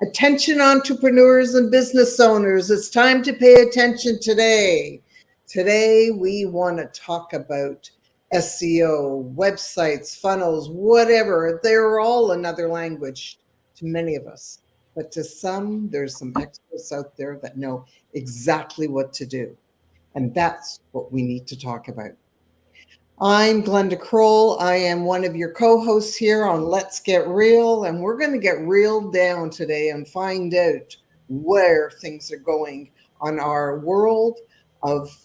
Attention entrepreneurs and business owners, it's time to pay attention today. Today we want to talk about SEO, websites, funnels, whatever. They're all another language to many of us. But to some, there's some experts out there that know exactly what to do. And that's what we need to talk about. I'm Glenda Kroll. I am one of your co-hosts here on Let's Get Real, and we're going to get real down today and find out where things are going on our world of,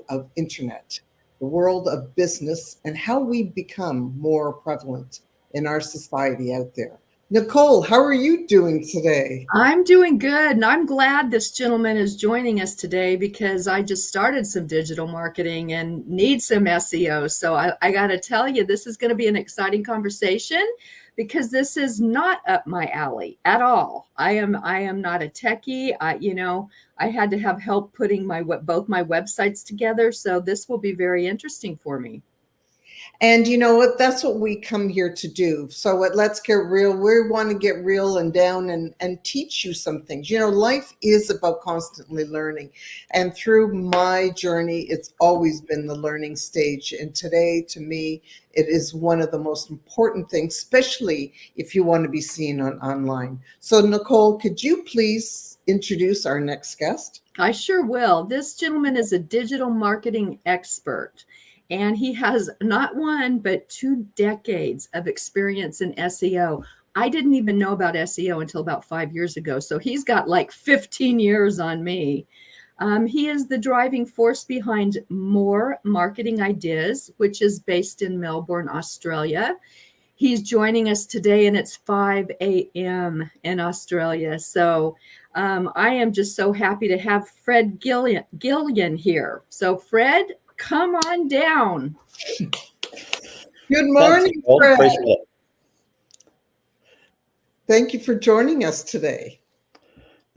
of internet, the world of business, and how we become more prevalent in our society out there. Nicole, how are you doing today? I'm doing good, and I'm glad this gentleman is joining us today because I just started some digital marketing and need some SEO. So I got to tell you, this is going to be an exciting conversation because this is not up my alley at all. I am not a techie. I had to have help putting both my websites together. So this will be very interesting for me. And you know what? That's what we come here to do. So Let's Get Real, we want to get real and down and teach you some things. Life is about constantly learning. And through my journey, it's always been the learning stage. And today, to me, it is one of the most important things, especially if you want to be seen online. So Nicole, could you please introduce our next guest? I sure will. This gentleman is a digital marketing expert. And he has not one, but 2 decades of experience in SEO. I didn't even know about SEO until about 5 years ago. So he's got like 15 years on me. He is the driving force behind More Marketing Ideas, which is based in Melbourne, Australia. He's joining us today, and it's 5 a.m. in Australia. So I am just so happy to have Fred Gillen here. So Fred, come on down. Good morning, Fred. Thank you for joining us today.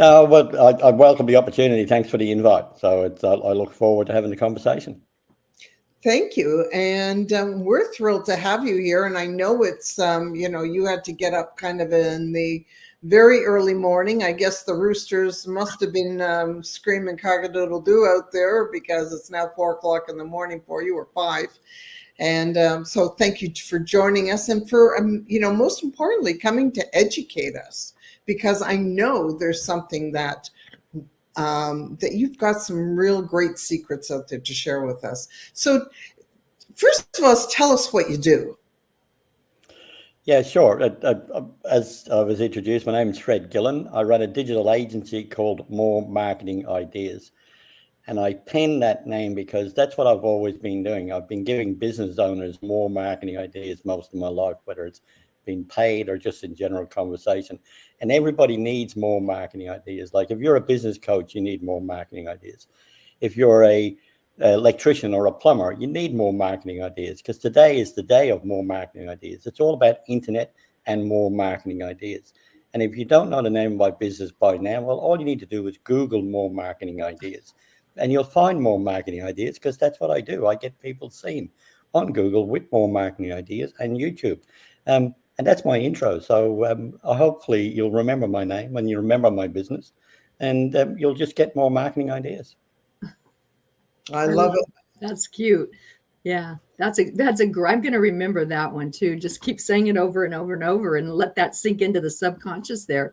No, but I welcome the opportunity. Thanks for the invite. So I look forward to having the conversation. Thank you. And we're thrilled to have you here. And I know it's, you had to get up kind of in the very early morning. I guess the roosters must have been screaming cock-a-doodle-doo out there because it's now 4 o'clock in the morning for you, or 5. And so thank you for joining us and for, most importantly, coming to educate us, because I know there's something that you've got some real great secrets out there to share with us. So first of all, tell us what you do. Yeah, sure. As I was introduced, my name is Fred Gillen. I run a digital agency called More Marketing Ideas. And I penned that name because that's what I've always been doing. I've been giving business owners more marketing ideas most of my life, whether it's been paid or just in general conversation. And everybody needs more marketing ideas. Like if you're a business coach, you need more marketing ideas. If you're a electrician or a plumber, you need more marketing ideas, because today is the day of more marketing ideas. It's all about internet and more marketing ideas. And if you don't know the name of my business by now, well, all you need to do is Google more marketing ideas, and you'll find more marketing ideas, because that's what I do. I get people seen on Google with more marketing ideas and YouTube. And that's my intro. So hopefully you'll remember my name and you remember my business, and you'll just get more marketing ideas. I love it. That's cute. Yeah, I'm going to remember that one too. Just keep saying it over and over and over and let that sink into the subconscious there.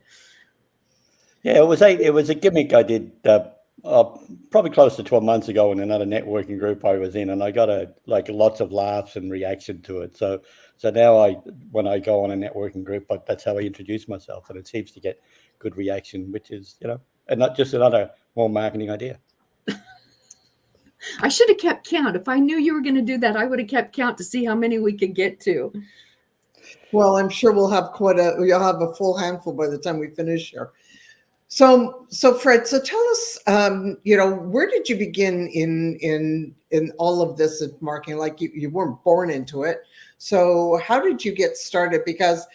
Yeah, it was a gimmick I did probably close to 12 months ago in another networking group I was in, and I got lots of laughs and reaction to it. So now when I go on a networking group, that's how I introduce myself, and it seems to get good reaction, which is, and not just another more marketing idea. I should have kept count. If I knew you were going to do that, I would have kept count to see how many we could get to. Well, I'm sure you'll have a full handful by the time we finish here. So Fred, so tell us, where did you begin in all of this at marketing? Like you weren't born into it. So how did you get started? Because,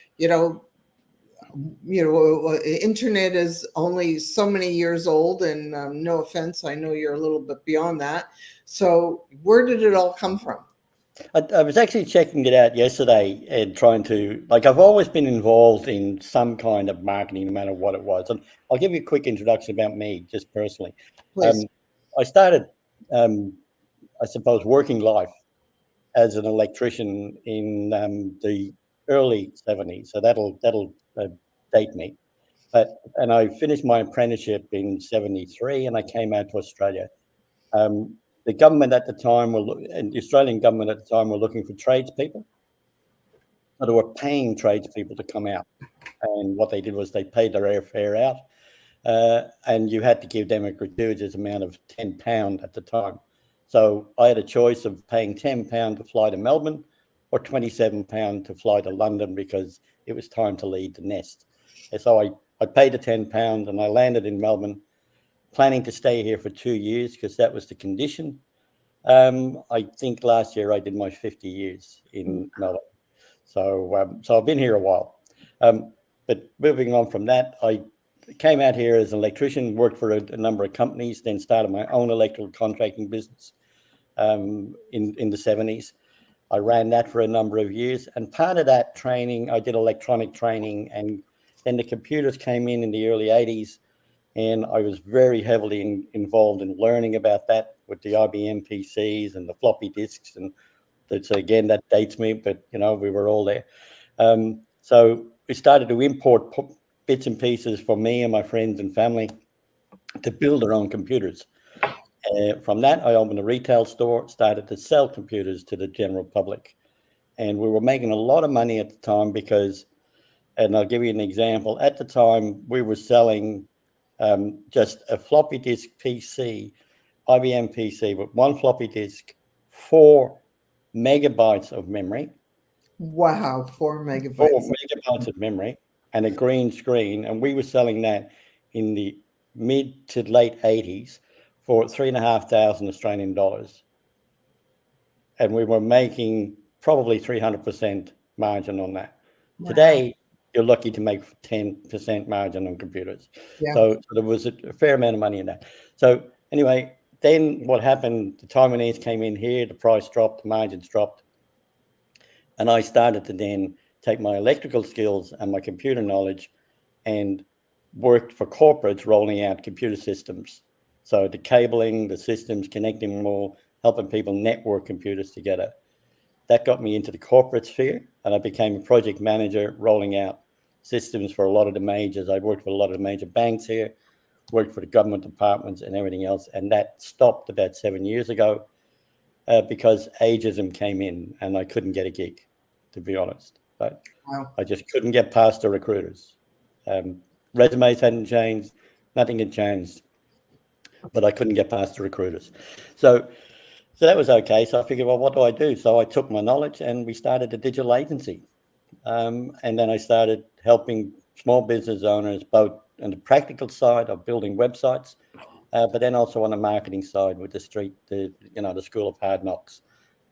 internet is only so many years old, and no offense, I know you're a little bit beyond that. So where did it all come from? I was actually checking it out yesterday and trying to, like, I've always been involved in some kind of marketing, no matter what it was. And I'll give you a quick introduction about me, just personally. Please. I started, I suppose, working life as an electrician in the early 70s. So that'll date me. And I finished my apprenticeship in 73 and I came out to Australia. The government at the time and the Australian government at the time were looking for tradespeople. So they were paying tradespeople to come out. And what they did was they paid their airfare out, and you had to give them a gratuitous amount of £10 at the time. So I had a choice of paying £10 to fly to Melbourne or £27 to fly to London because it was time to leave the nest. And so I paid the £10 and I landed in Melbourne, planning to stay here for 2 years because that was the condition. I think last year I did my 50 years in Melbourne. So I've been here a while. But moving on from that, I came out here as an electrician, worked for a number of companies, then started my own electrical contracting business in the 70s. I ran that for a number of years. And part of that training, I did electronic training. And then the computers came in the early 80s. And I was very heavily involved in learning about that with the IBM PCs and the floppy disks. And that's, again, that dates me, but, we were all there. So we started to import bits and pieces for me and my friends and family to build our own computers. From that, I opened a retail store, started to sell computers to the general public. And we were making a lot of money at the time because, and I'll give you an example, at the time we were selling just a floppy disk PC, IBM PC with one floppy disk, 4 megabytes of memory. Wow, 4 megabytes. 4 megabytes of memory and a green screen. And we were selling that in the mid to late 80s for 3,500 Australian dollars. And we were making probably 300% margin on that. Wow. Today, you're lucky to make 10% margin on computers. Yeah. So there was a fair amount of money in that. So anyway, then what happened, the Taiwanese came in here, the price dropped, the margins dropped. And I started to then take my electrical skills and my computer knowledge and worked for corporates rolling out computer systems. So the cabling, the systems, connecting them all, helping people network computers together. That got me into the corporate sphere, and I became a project manager rolling out systems for a lot of the majors. I worked with a lot of the major banks here, worked for the government departments and everything else. And that stopped about 7 years ago because ageism came in and I couldn't get a gig, to be honest. But wow. I just couldn't get past the recruiters. Resumes hadn't changed, nothing had changed, but I couldn't get past the recruiters. So that was okay. So I figured, well, what do I do? So I took my knowledge and we started a digital agency. And then I started helping small business owners, both on the practical side of building websites, but then also on the marketing side with the School of Hard Knocks.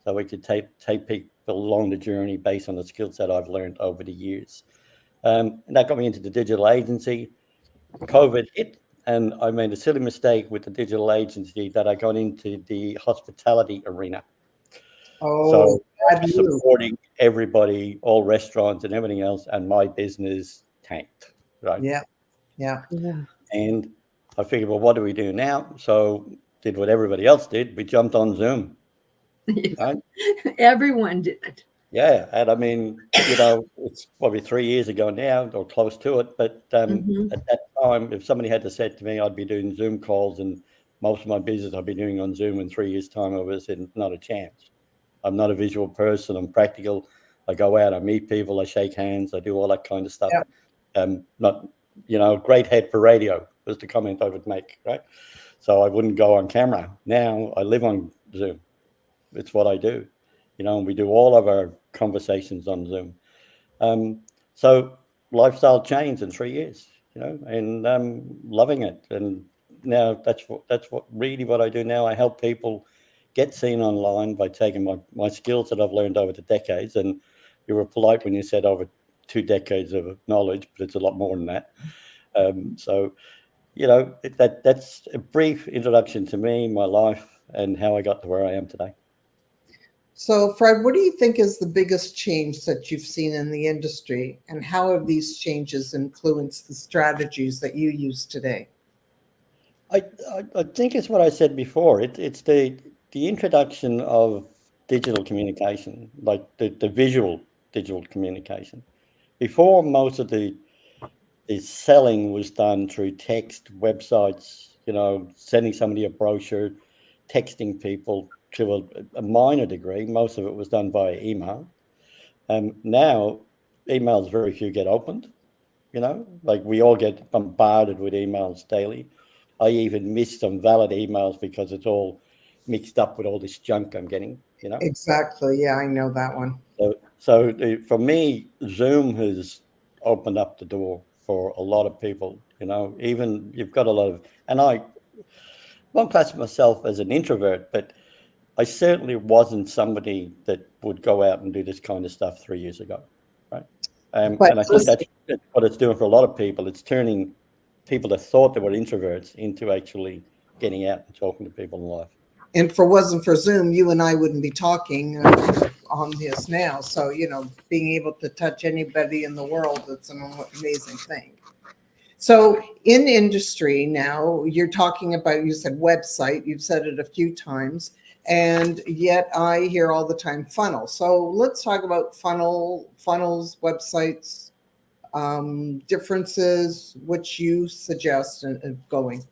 So we could take people along the journey based on the skill set I've learned over the years. And that got me into the digital agency. COVID hit, and I made a silly mistake with the digital agency that I got into the hospitality arena. Oh, so supporting everybody, all restaurants and everything else, and my business tanked. Right? Yeah. And I figured, well, what do we do now? So did what everybody else did. We jumped on Zoom. Right? Everyone did. Yeah, and I mean, it's probably 3 years ago now, or close to it. But at that time, if somebody had to say to me, I'd be doing Zoom calls, and most of my business I'd be doing on Zoom in 3 years' time, I would have said, not a chance. I'm not a visual person. I'm practical. I go out, I meet people, I shake hands, I do all that kind of stuff. Not, great head for radio was the comment I would make, right? So I wouldn't go on camera. Now I live on Zoom. It's what I do. And we do all of our conversations on Zoom. So lifestyle changed in 3 years, and I'm loving it. And now that's what really what I do now. I help people get seen online by taking my skills that I've learned over the decades. And you were polite when you said over 2 decades of knowledge, but it's a lot more than that. So, that's a brief introduction to me, my life, and how I got to where I am today. So, Fred, what do you think is the biggest change that you've seen in the industry, and how have these changes influenced the strategies that you use today? I think it's what I said before. It's the introduction of digital communication, like the visual digital communication. Before, most of the selling was done through text, websites, sending somebody a brochure, texting people to a minor degree. Most of it was done via email. Now, emails, very few get opened, like we all get bombarded with emails daily. I even miss some valid emails because it's all mixed up with all this junk I'm getting. Exactly. Yeah, I know that one. So for me, Zoom has opened up the door for a lot of people. Even you've got a lot of, and I won't class myself as an introvert, but I certainly wasn't somebody that would go out and do this kind of stuff 3 years ago, right? But And I think listen, that's what it's doing for a lot of people. It's turning people that thought they were introverts into actually getting out and talking to people in life. and if it wasn't for Zoom, you and I wouldn't be talking on this now. So, being able to touch anybody in the world, it's an amazing thing. So in industry now, you're talking about, you said website, you've said it a few times, and yet I hear all the time funnel. So let's talk about funnels, websites, differences, which you suggest in going.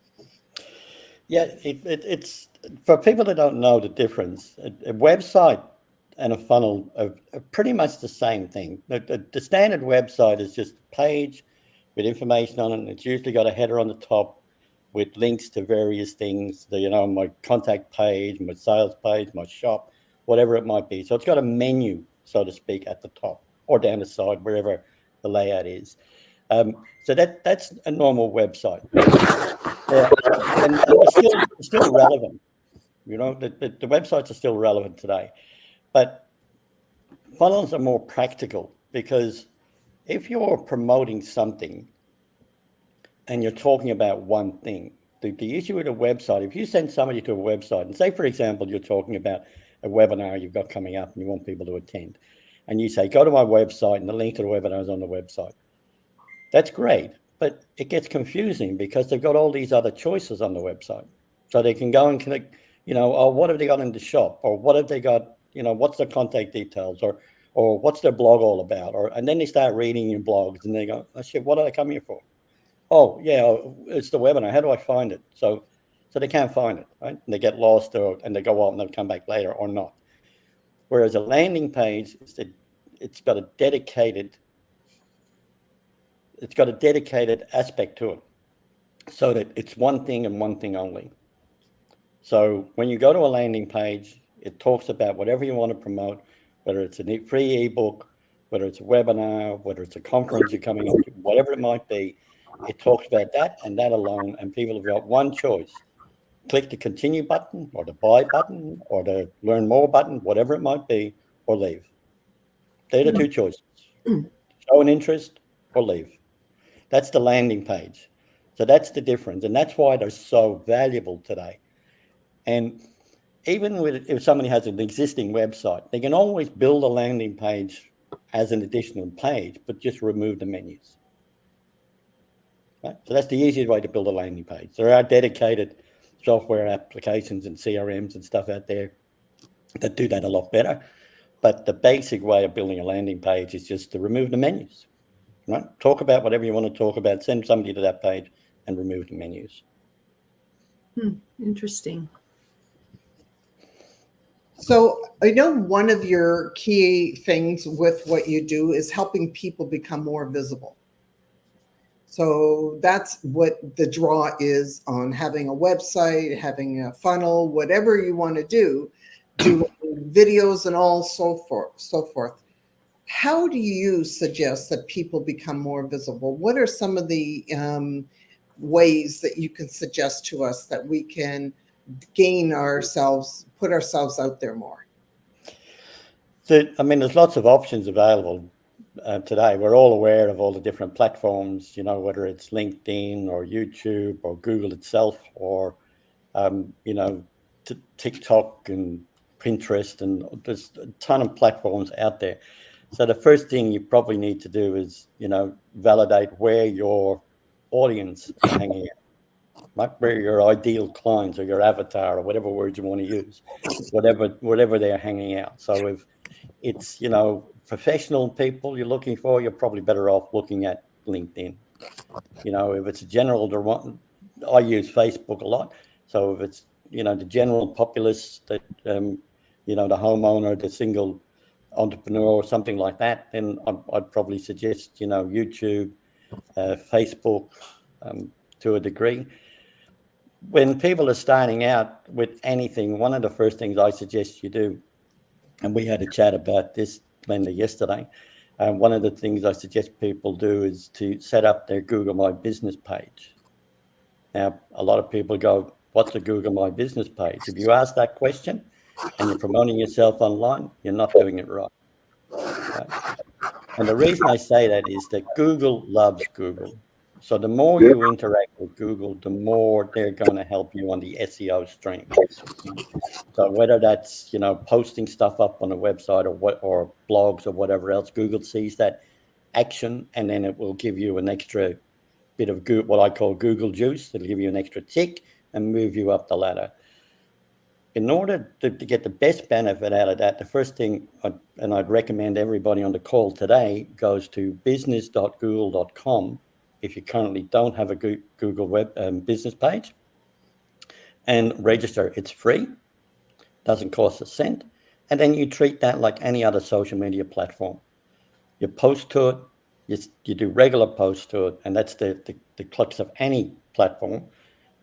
Yeah, it's for people that don't know the difference. A website and a funnel are pretty much the same thing. The standard website is just a page with information on it. And it's usually got a header on the top with links to various things. My contact page, my sales page, my shop, whatever it might be. So it's got a menu, so to speak, at the top or down the side, wherever the layout is. So that's a normal website. Yeah, and they're still relevant. The websites are still relevant today, but funnels are more practical because if you're promoting something and you're talking about one thing, the issue with a website, if you send somebody to a website and say, for example, you're talking about a webinar you've got coming up and you want people to attend, and you say, go to my website and the link to the webinar is on the website. That's great, but it gets confusing because they've got all these other choices on the website. So they can go and connect, what have they got in the shop? Or what have they got, what's their contact details? Or what's their blog all about? And then they start reading your blogs and they go, oh shit, what are they coming here for? Oh yeah, it's the webinar. How do I find it? So they can't find it, right? And they get lost and they go out and they'll come back later or not. Whereas a landing page it's got a dedicated aspect to it, so that it's one thing and one thing only. So when you go to a landing page, it talks about whatever you want to promote, whether it's a free ebook, whether it's a webinar, whether it's a conference you're coming to, whatever it might be. It talks about that and that alone, and people have got one choice. Click the continue button or the buy button or the learn more button, whatever it might be, or leave. They're the two choices. Show an interest or leave. That's the landing page. So that's the difference. And that's why they're so valuable today. And even if somebody has an existing website, they can always build a landing page as an additional page, but just remove the menus. Right? So that's the easiest way to build a landing page. There are dedicated software applications and CRMs and stuff out there that do that a lot better. But the basic way of building a landing page is just to remove the menus. Right? Talk about whatever you want to talk about, send somebody to that page and remove the menus. Interesting. So I know one of your key things with what you do is helping people become more visible. So that's what the draw is on having a website, having a funnel, whatever you want to do videos and all so forth. How do you suggest that people become more visible? What are some of the ways that you can suggest to us that we can put ourselves out there more? There's lots of options available today. We're all aware of all the different platforms, whether it's LinkedIn or YouTube or Google itself or, TikTok and Pinterest, and there's a ton of platforms out there. So the first thing you probably need to do is, validate where your audience are hanging out, right? Where your ideal clients or your avatar or whatever words you want to use, whatever they're hanging out. So if it's, professional people you're looking for, you're probably better off looking at LinkedIn. If it's a general, I use Facebook a lot. So if it's, the general populace that, the homeowner, the single entrepreneur or something like that, then I'd probably suggest, YouTube, Facebook, to a degree. When people are starting out with anything, one of the first things I suggest you do, and we had a chat about this, Glenda, yesterday, one of the things I suggest people do is to set up their Google My Business page. Now, a lot of people go, what's a Google My Business page? If you ask that question and you're promoting yourself online, you're not doing it right. And the reason I say that is that Google loves Google. So the more you interact with Google, the more they're going to help you on the SEO stream. So whether that's, posting stuff up on a website or blogs or whatever else, Google sees that action, and then it will give you an extra bit of what I call Google juice. It'll give you an extra tick and move you up the ladder. In order to get the best benefit out of that, the first thing, I'd recommend everybody on the call today goes to business.google.com if you currently don't have a Google web business page, and register. It's free, doesn't cost a cent, and then you treat that like any other social media platform. You post to it, you do regular posts to it, and that's the crux of any platform.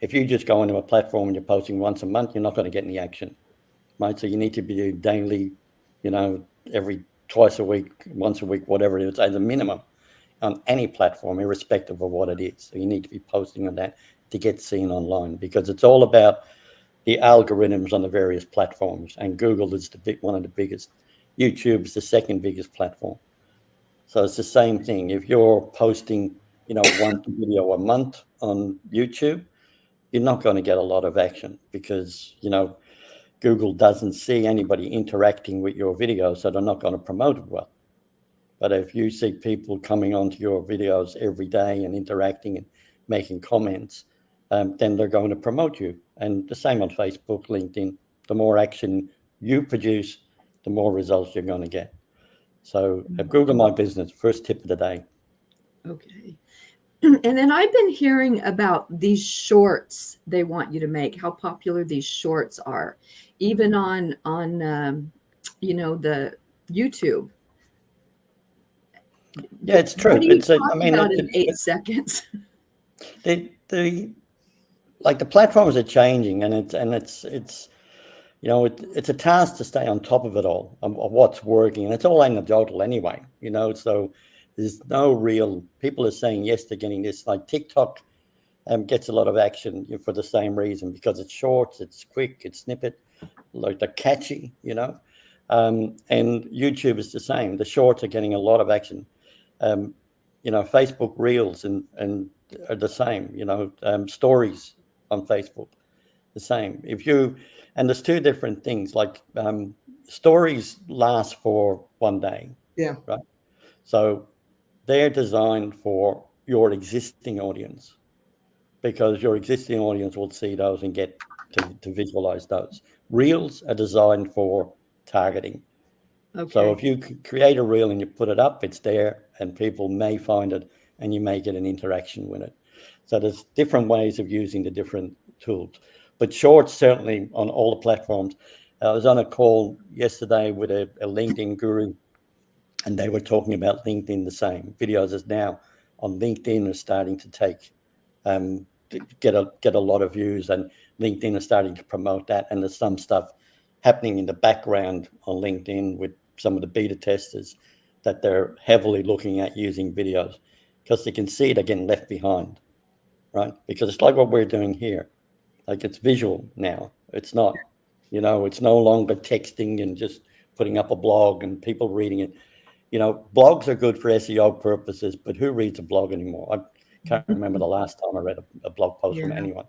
If you just go into a platform and you're posting once a month, you're not going to get any action, right? So you need to be doing daily, every twice a week, once a week, whatever it is, as a minimum on any platform, irrespective of what it is. So you need to be posting on that to get seen online, because it's all about the algorithms on the various platforms. And Google is one of the biggest. YouTube is the second biggest platform. So it's the same thing. If you're posting, one video a month on YouTube, you're not going to get a lot of action because, Google doesn't see anybody interacting with your video, so they're not going to promote it well. But if you see people coming onto your videos every day and interacting and making comments, then they're going to promote you. And the same on Facebook, LinkedIn. The more action you produce, the more results you're going to get. So Google My Business, first tip of the day. Okay. And then I've been hearing about these shorts they want you to make, how popular these shorts are, even on the YouTube. Yeah, it's true. What do you talk about in 8 seconds? The platforms are changing, and it's it's a task to stay on top of it all, of what's working, and it's all anecdotal anyway. So there's no real. People are saying yes to getting this. Like TikTok gets a lot of action for the same reason, because it's short, it's quick, it's snippet, like they're catchy, and YouTube is the same. The shorts are getting a lot of action. Facebook Reels and are the same. Stories on Facebook, the same. And there's two different things. Like stories last for one day. Yeah. Right. So they're designed for your existing audience, because your existing audience will see those and get to visualize those. Reels are designed for targeting. Okay. So if you create a reel and you put it up, it's there and people may find it and you may get an interaction with it. So there's different ways of using the different tools. But shorts, certainly on all the platforms. I was on a call yesterday with a LinkedIn guru, and they were talking about LinkedIn the same. Videos is now on LinkedIn are starting to get a lot of views, and LinkedIn is starting to promote that. And there's some stuff happening in the background on LinkedIn with some of the beta testers that they're heavily looking at using videos, because they can see they're getting left behind, right? Because it's like what we're doing here. Like, it's visual now. It's not, it's no longer texting and just putting up a blog and people reading it. Blogs are good for SEO purposes, but who reads a blog anymore? I can't remember the last time I read a blog post from anyone,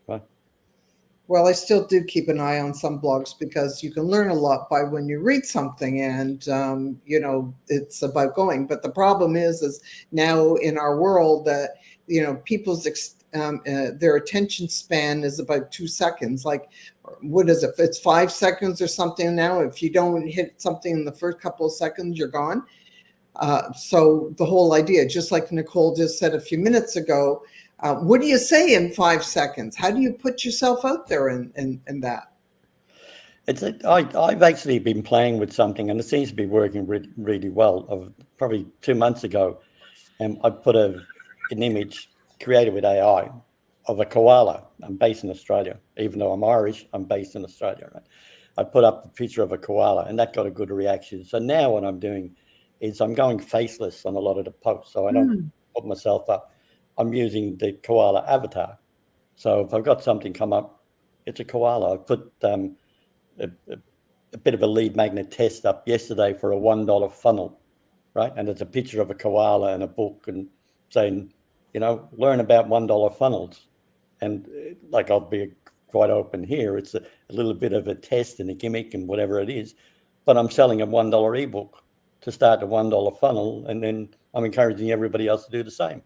right? Well, I still do keep an eye on some blogs because you can learn a lot by when you read something, and it's about going. But the problem is now in our world that people's their attention span is about 2 seconds. Like, what is it? It's 5 seconds or something now. If you don't hit something in the first couple of seconds, you're gone. So the whole idea, just like Nicole just said a few minutes ago, what do you say in 5 seconds? How do you put yourself out there in that? I've actually been playing with something, and it seems to be working really well. Probably 2 months ago, and I put an image created with AI of a koala. I'm based in Australia. Even though I'm Irish, I'm based in Australia. Right? I put up a picture of a koala, and that got a good reaction. So now what I'm doing is I'm going faceless on a lot of the posts, so I don't put myself up. I'm using the koala avatar. So if I've got something come up, it's a koala. I put a bit of a lead magnet test up yesterday for a $1 funnel, right? And it's a picture of a koala and a book and saying, learn about $1 funnels. And like, I'll be quite open here. It's a little bit of a test and a gimmick and whatever it is, but I'm selling a $1 ebook to start the $1 funnel. And then I'm encouraging everybody else to do the same.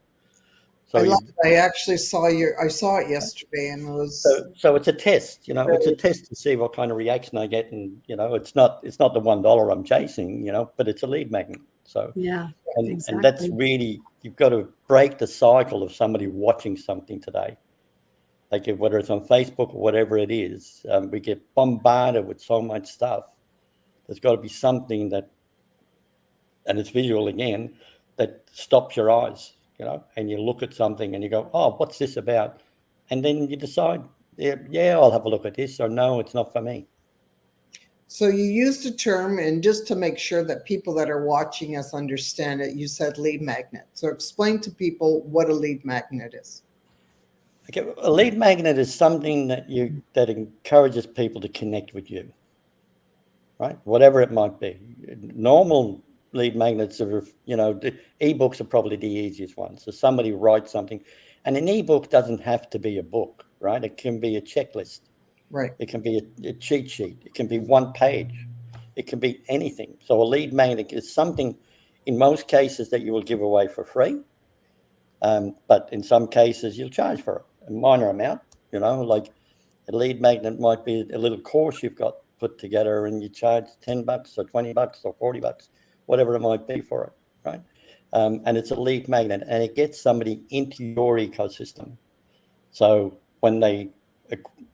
So I actually saw I saw it yesterday, and it was so it's a test, it's a test to see what kind of reaction I get, and it's not the $1 I'm chasing, but it's a lead magnet. So yeah, and that's really, you've got to break the cycle of somebody watching something today, like whether it's on Facebook or whatever it is. We get bombarded with so much stuff. There's got to be something that, and it's visual again, that stops your eyes. And you look at something and you go, oh, what's this about? And then you decide, yeah, I'll have a look at this, or no, it's not for me. So you used a term, and just to make sure that people that are watching us understand it, you said lead magnet. So explain to people what a lead magnet is. Okay, a lead magnet is something that encourages people to connect with you, right? Whatever it might be. Normal lead magnets are, the ebooks are probably the easiest ones. So somebody writes something, and an ebook doesn't have to be a book, right? It can be a checklist. Right. It can be a cheat sheet. It can be one page. It can be anything. So a lead magnet is something, in most cases, that you will give away for free. But in some cases, you'll charge for it, a minor amount, like a lead magnet might be a little course you've got put together, and you charge $10 or $20 or $40, whatever it might be for it, right? And it's a lead magnet, and it gets somebody into your ecosystem. So when they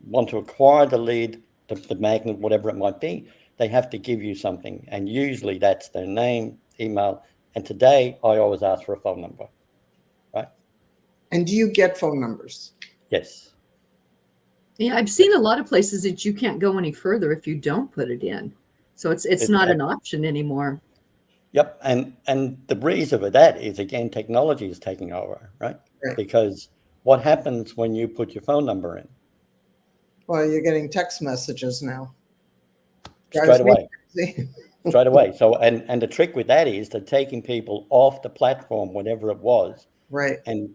want to acquire the lead, the magnet, whatever it might be, they have to give you something. And usually that's their name, email. And today I always ask for a phone number, right? And do you get phone numbers? Yes. Yeah, I've seen a lot of places that you can't go any further if you don't put it in. So it's not an option anymore. Yep. And the reason for that is, again, technology is taking over, right? Because what happens when you put your phone number in? Well, you're getting text messages now. Straight away. Straight away. So, and the trick with that is they're taking people off the platform, whatever it was, right, and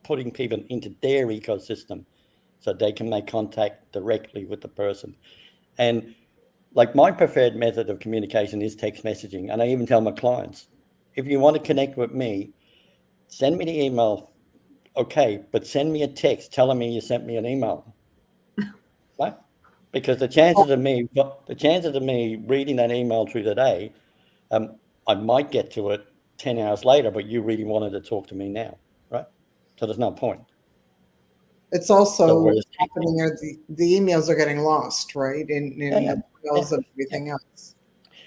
putting people into their ecosystem so they can make contact directly with the person. And like, my preferred method of communication is text messaging. And I even tell my clients, if you want to connect with me, send me the email. Okay, but send me a text telling me you sent me an email. Right? Because the chances of me reading that email through the day, I might get to it 10 hours later, but you really wanted to talk to me now, right? So there's no point. It's also happening there. The emails are getting lost, right? In the emails of everything else.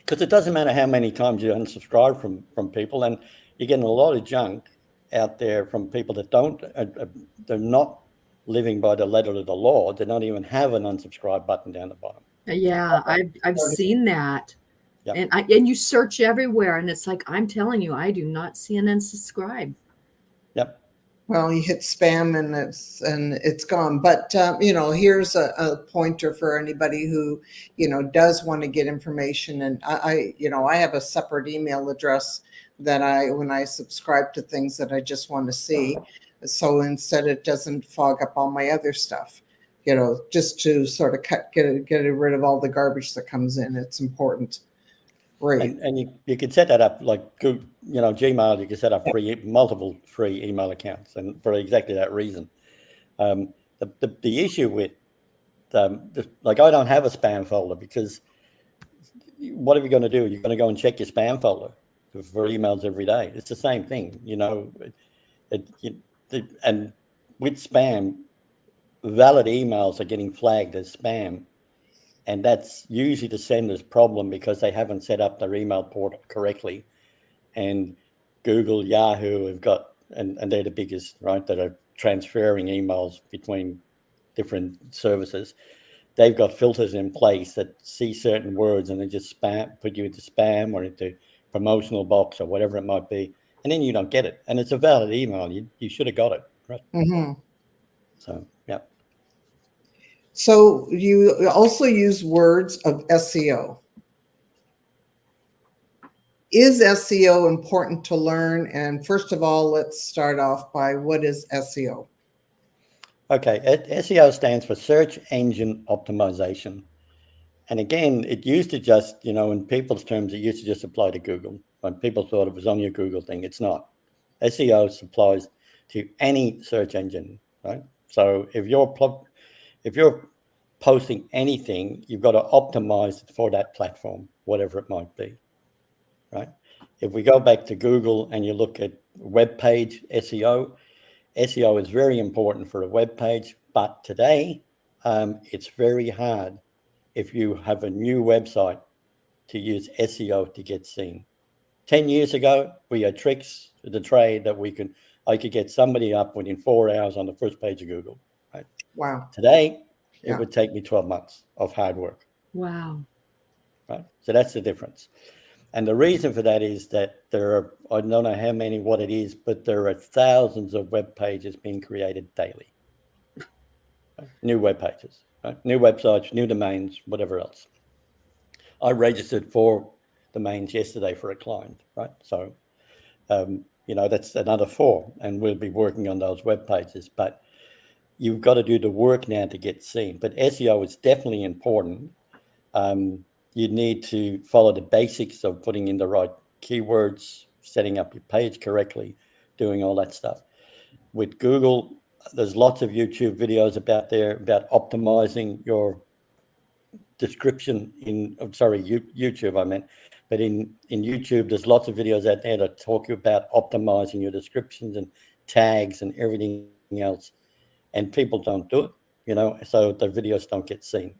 Because it doesn't matter how many times you unsubscribe from people, and you're getting a lot of junk out there from people that they're not living by the letter of the law. They don't even have an unsubscribe button down the bottom. Yeah, I've seen that. Yep. And you search everywhere, and it's like, I'm telling you, I do not see an unsubscribe. Yep. Well, you hit spam and it's gone. But here's a pointer for anybody who does want to get information. And I have a separate email address that when I subscribe to things that I just want to see. So instead, it doesn't fog up all my other stuff. just to sort of get rid of all the garbage that comes in. It's important. Right. And you can set that up like Gmail. You can set up multiple free email accounts, and for exactly that reason. The issue with like I don't have a spam folder, because what are you going to do? You're going to go and check your spam folder for emails every day. It's the same thing, and with spam, valid emails are getting flagged as spam. And that's usually the sender's problem, because they haven't set up their email port correctly. And Google, Yahoo have got, and they're the biggest, right, that are transferring emails between different services. They've got filters in place that see certain words and they just put you into spam or into promotional box or whatever it might be. And then you don't get it. And it's a valid email. You should have got it, right? Mm-hmm. So, yeah. So you also use words of SEO. Is SEO important to learn? And first of all, let's start off by, what is SEO? Okay, SEO stands for Search Engine Optimization. And again, it used to just, in people's terms, it used to just apply to Google. When people thought it was on your Google thing, it's not. SEO applies to any search engine, right? So if you're posting anything, you've got to optimize it for that platform, whatever it might be, right? If we go back to Google and you look at web page SEO, SEO is very important for a web page, but today it's very hard if you have a new website to use SEO to get seen. 10 years ago, we had tricks to the trade that I could get somebody up within 4 hours on the first page of Google, right? Wow. Today, it would take me 12 months of hard work. Wow. Right? So that's the difference. And the reason for that is that there are, I don't know what it is, but there are thousands of web pages being created daily. Right? New web pages, right? New websites, new domains, whatever else. I registered 4 domains yesterday for a client, right? So, that's another 4, and we'll be working on those web pages. But you've got to do the work now to get seen. But SEO is definitely important. You need to follow the basics of putting in the right keywords, setting up your page correctly, doing all that stuff. With Google, there's lots of YouTube videos about optimizing your description YouTube, I meant. But in YouTube, there's lots of videos out there that talk about optimizing your descriptions and tags and everything else. And people don't do it, so the videos don't get seen.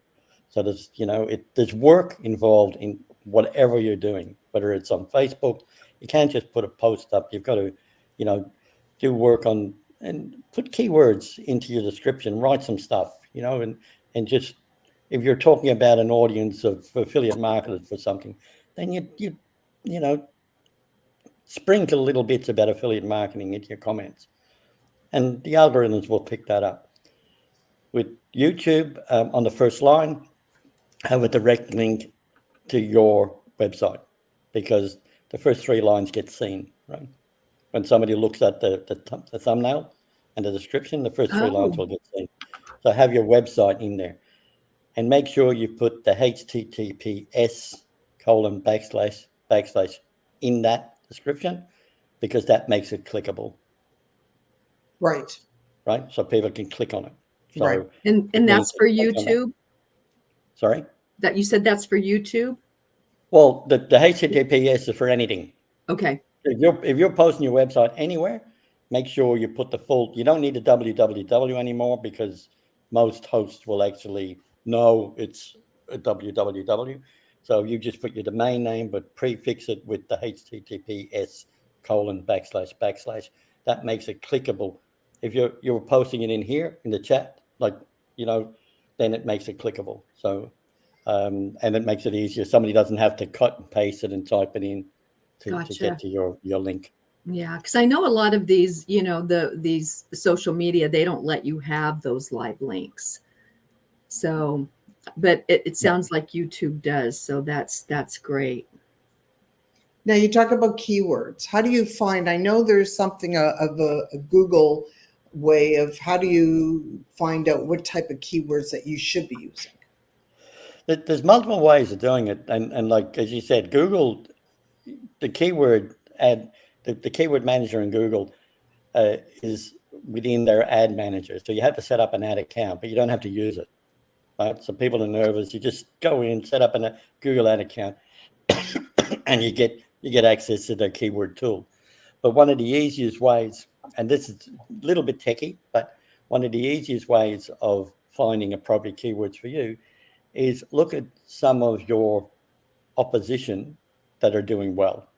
So there's work involved in whatever you're doing, whether it's on Facebook. You can't just put a post up. You've got to, do work on and put keywords into your description, write some stuff, and just, if you're talking about an audience of affiliate marketers for something, then you sprinkle little bits about affiliate marketing into your comments, and the algorithms will pick that up. With YouTube, on the first line, have a direct link to your website, because the first 3 lines get seen, right? When somebody looks at the thumbnail and the description, the first 3 lines will get seen. So have your website in there, and make sure you put the HTTPS : / in that description, because that makes it clickable. Right. Right. So people can click on it. So, right. And that's for YouTube? Sorry? That you said that's for YouTube? Well, the HTTPS is for anything. Okay. If you're posting your website anywhere, make sure you put the full. You don't need the www anymore, because most hosts will actually know it's a www. So you just put your domain name, but prefix it with the HTTPS : / That makes it clickable. If you're posting it in here in the chat, then it makes it clickable. So, and it makes it easier. Somebody doesn't have to cut and paste it and type it in to get to your link. Yeah, because I know a lot of these, these social media, they don't let you have those live links. So, but it sounds like YouTube does. So that's great. Now you talk about keywords. How do you find? I know there's something of a Google way of how do you find out what type of keywords that you should be using? There's multiple ways of doing it, and like as you said, Google, the keyword the keyword manager in Google is within their ad manager. So you have to set up an ad account, but you don't have to use it. Right? So people are nervous. You just go in, set up a Google ad account, and you get access to their keyword tool. But one of the easiest ways, and this is a little bit techy, but one of the easiest ways of finding appropriate keywords for you is look at some of your opposition that are doing well.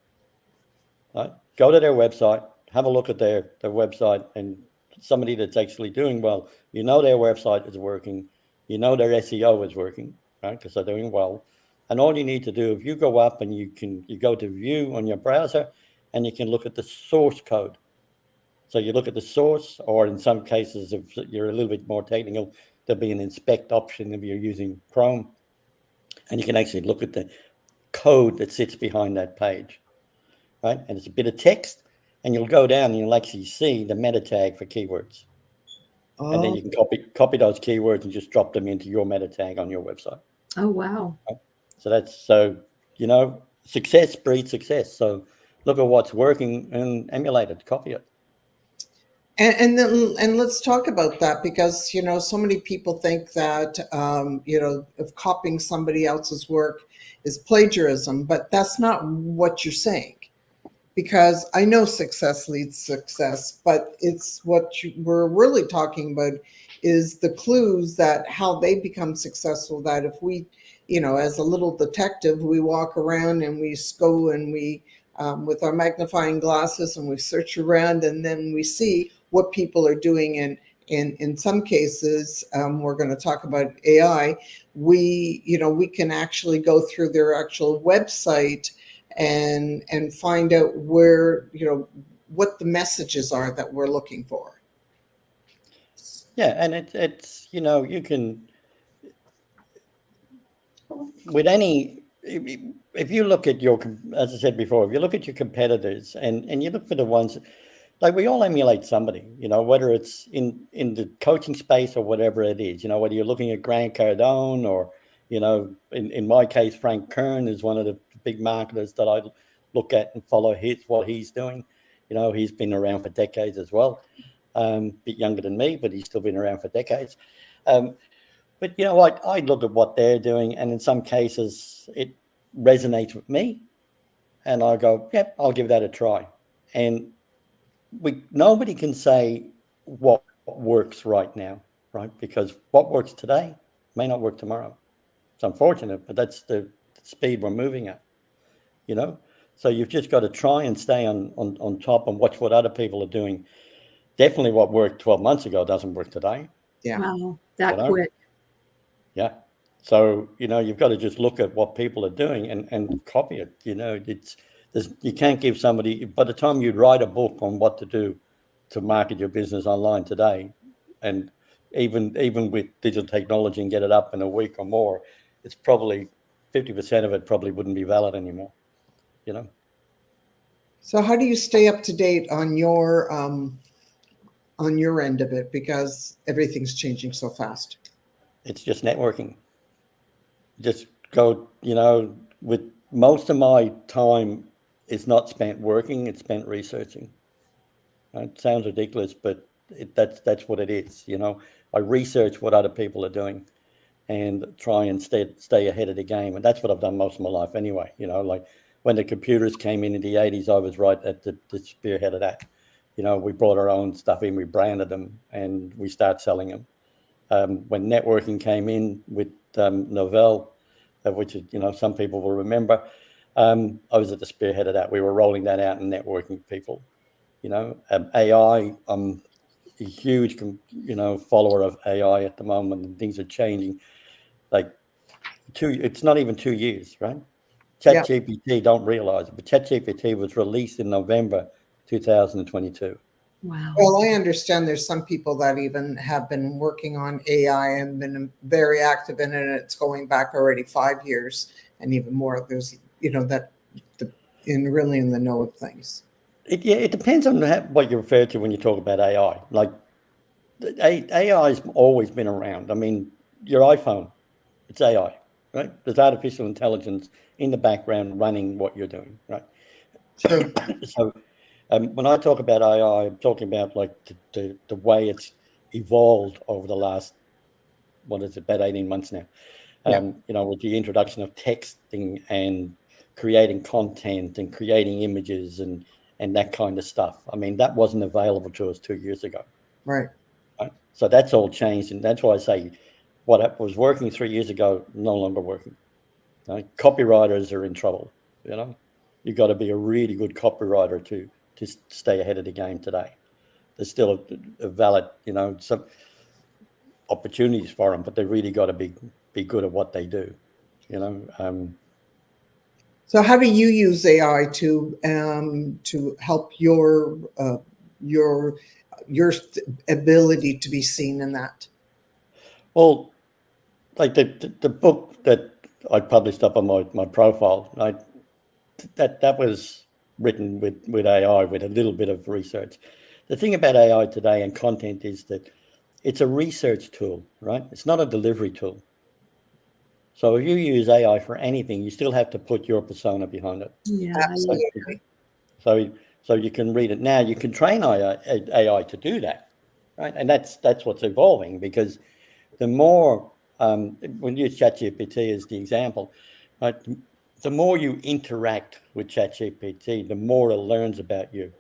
Right? Go to their website, have a look at their website, and somebody that's actually doing well, you know their website is working, you know their SEO is working, right? Because they're doing well. And all you need to do, if you go up and you go to view on your browser and you can look at the source code. So you look at the source, or in some cases, if you're a little bit more technical, there'll be an inspect option if you're using Chrome, and you can actually look at the code that sits behind that page, right? And it's a bit of text, and you'll go down and you'll actually see the meta tag for keywords. And then you can copy those keywords and just drop them into your meta tag on your website. Oh, wow. Right? So success breeds success. So look at what's working and emulate it, copy it. And let's talk about that, because so many people think that if copying somebody else's work is plagiarism, but that's not what you're saying. Because I know success leads success, but it's we're really talking about is the clues that how they become successful. That if we, as a little detective, we walk around and we go and we with our magnifying glasses and we search around, and then we see what people are doing. And in some cases, we're going to talk about AI. We can actually go through their actual website and find out where, what the messages are that we're looking for. Yeah, and it's you can, with any, if you look at your, as I said before, if you look at your competitors and you look for the ones, like we all emulate somebody, whether it's in the coaching space or whatever it is, whether you're looking at Grant Cardone or, in my case, Frank Kern is one of the big marketers that I look at and follow what he's doing. He's been around for decades as well, a bit younger than me, but he's still been around for decades. But I look at what they're doing, and in some cases it resonates with me, and I go, yep, I'll give that a try. And nobody can say what works right now, right? Because what works today may not work tomorrow. It's unfortunate, but that's the speed we're moving at, So you've just got to try and stay on top and watch what other people are doing. Definitely what worked 12 months ago doesn't work today. Yeah. Wow, that quick. Yeah. So, you've got to just look at what people are doing and copy it. You can't give somebody, by the time you write a book on what to do to market your business online today, and even with digital technology and get it up in a week or more, it's probably 50% of it probably wouldn't be valid anymore, So how do you stay up to date on your end of it, because everything's changing so fast? It's just networking. Just go, with most of my time is not spent working, it's spent researching. It sounds ridiculous, but that's what it is. I research what other people are doing and try and stay ahead of the game. And that's what I've done most of my life anyway. Like when the computers came in the 80s, I was right at the spearhead of that. We brought our own stuff in, we branded them, and we started selling them. When networking came in with Novell, which is, some people will remember, I was at the spearhead of that. We were rolling that out and networking people. AI, I'm a huge, follower of AI at the moment, and things are changing. Like it's not even 2 years, right? ChatGPT, don't realize it, but ChatGPT was released in November 2022. Wow. Well, I understand there's some people that even have been working on AI and been very active in it. And it's going back already 5 years and even more. There's, really in the know of things. It depends on what you refer to when you talk about AI. Like AI's always been around. I mean, your iPhone, it's AI, right? There's artificial intelligence in the background running what you're doing, right? True. So when I talk about AI, I'm talking about like the way it's evolved over the last, what is it, about 18 months now. Yeah. With the introduction of texting and creating content and creating images and that kind of stuff. I mean, that wasn't available to us 2 years ago. Right. Right? So that's all changed. And that's why I say what was working 3 years ago, no longer working. Right? Copywriters are in trouble. You've got to be a really good copywriter to stay ahead of the game today. There's still a valid, some opportunities for them, but they really got to be good at what they do. So how do you use AI to help your ability to be seen in that? Well, like the book that I published up on my profile, that was written with AI with a little bit of research. The thing about AI today and content is that it's a research tool, right? It's not a delivery tool. So if you use AI for anything, you still have to put your persona behind it. Yeah. Absolutely. So you can read it now. You can train AI to do that, right? And that's what's evolving, because the more when you use ChatGPT as the example, right? The more you interact with ChatGPT, the more it learns about you.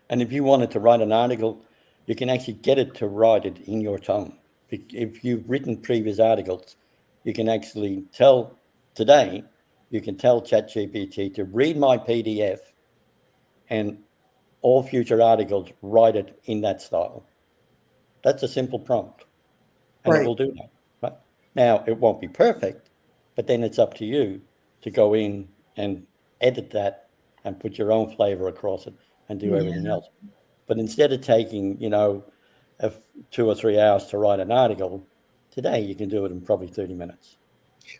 And if you wanted to write an article, you can actually get it to write it in your tone. If you've written previous articles, you can actually tell ChatGPT to read my PDF and all future articles, write it in that style. That's a simple prompt, and Right. it will do that. Right? Now, it won't be perfect, but then it's up to you to go in and edit that and put your own flavor across it and do everything else. But instead of taking, 2 or 3 hours to write an article, today you can do it in probably 30 minutes.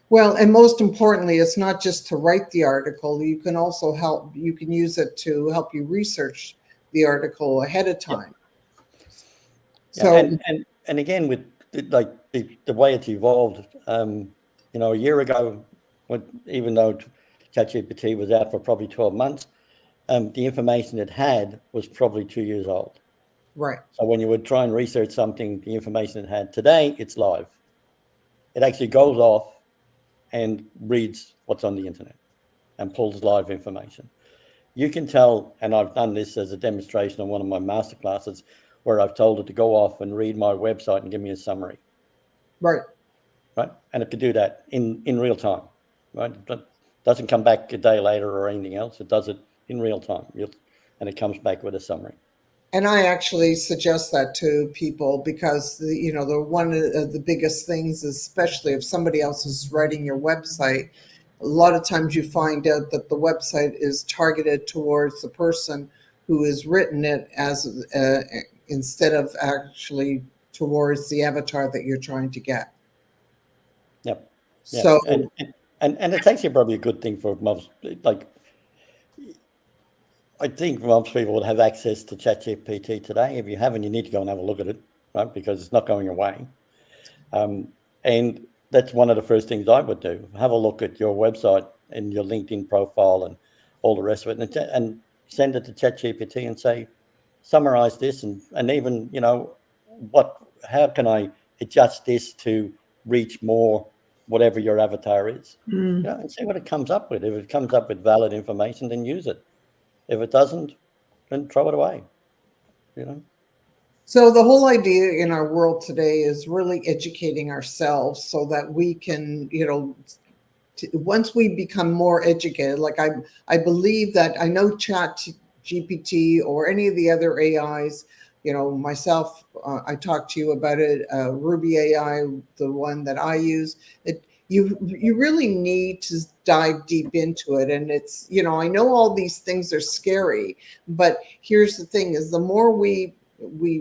Well, and most importantly, it's not just to write the article. You can also you can use it to help you research the article ahead of time. Yeah. So, and again, with the way it's evolved, a year ago, even though ChatGPT was out for probably 12 months, the information it had was probably 2 years old. right. So when you would try and research something, the information it had today, it's live. It actually goes off and reads what's on the internet and pulls live information. You can tell, and I've done this as a demonstration on one of my masterclasses, where I've told it to go off and read my website and give me a summary. Right. Right. And it could do that in real time. Right. It doesn't come back a day later or anything else. It does it in real time. And it comes back with a summary. And I actually suggest that to people because the one of the biggest things, especially if somebody else is writing your website, a lot of times you find out that the website is targeted towards the person who has written it as instead of actually towards the avatar that you're trying to get. Yep. So, and it's actually probably a good thing for most, I think most people would have access to ChatGPT today. If you haven't, you need to go and have a look at it, right? Because it's not going away. And that's one of the first things I would do. Have a look at your website and your LinkedIn profile and all the rest of it, and send it to ChatGPT and say, summarize this, and even, how can I adjust this to reach more, whatever your avatar is, and see what it comes up with. If it comes up with valid information, then use it. If it doesn't, then throw it away, So the whole idea in our world today is really educating ourselves so that we can, once we become more educated, like I believe that I know Chat GPT or any of the other AIs, myself, I talked to you about it, Ruby AI, the one that I use, you really need to dive deep into it. And it's, I know all these things are scary, but here's the thing is the more we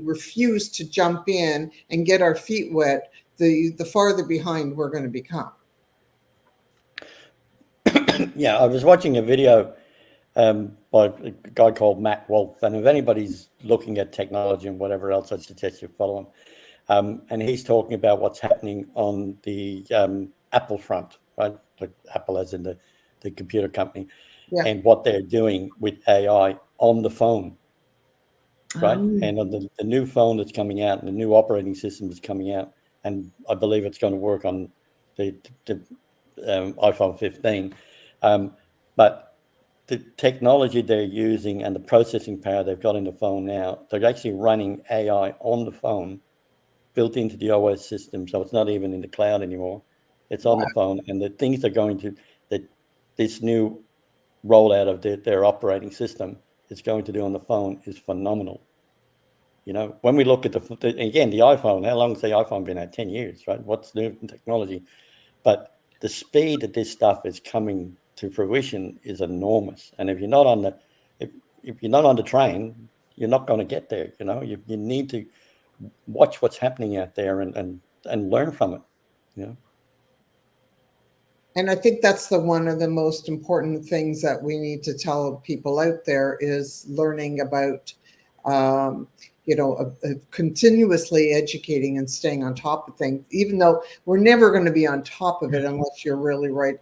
refuse to jump in and get our feet wet, the farther behind we're going to become. Yeah, I was watching a video by a guy called Matt Wolf. And if anybody's looking at technology and whatever else, I'd suggest you follow him. And he's talking about what's happening on the Apple front, right? Like Apple as in the computer company, Yeah. and what they're doing with AI on the phone, right? And on the new phone that's coming out and the new operating system that's coming out, and I believe it's going to work on the iPhone 15. But the technology they're using and the processing power they've got in the phone now, they're actually running AI on the phone built into the OS system. So it's not even in the cloud anymore. It's on the phone. And the things they're going to, that this new rollout of their operating system is going to do on the phone is phenomenal. You know, when we look at the iPhone, how long has the iPhone been out? 10 years, right? What's new in technology? But the speed that this stuff is coming to fruition is enormous. And if you're not on the train, you're not going to get there. You know, you need to watch what's happening out there and learn from it. You know. And I think that's the one of the most important things that we need to tell people out there is learning about, continuously educating and staying on top of things, even though we're never going to be on top of it unless you're really right.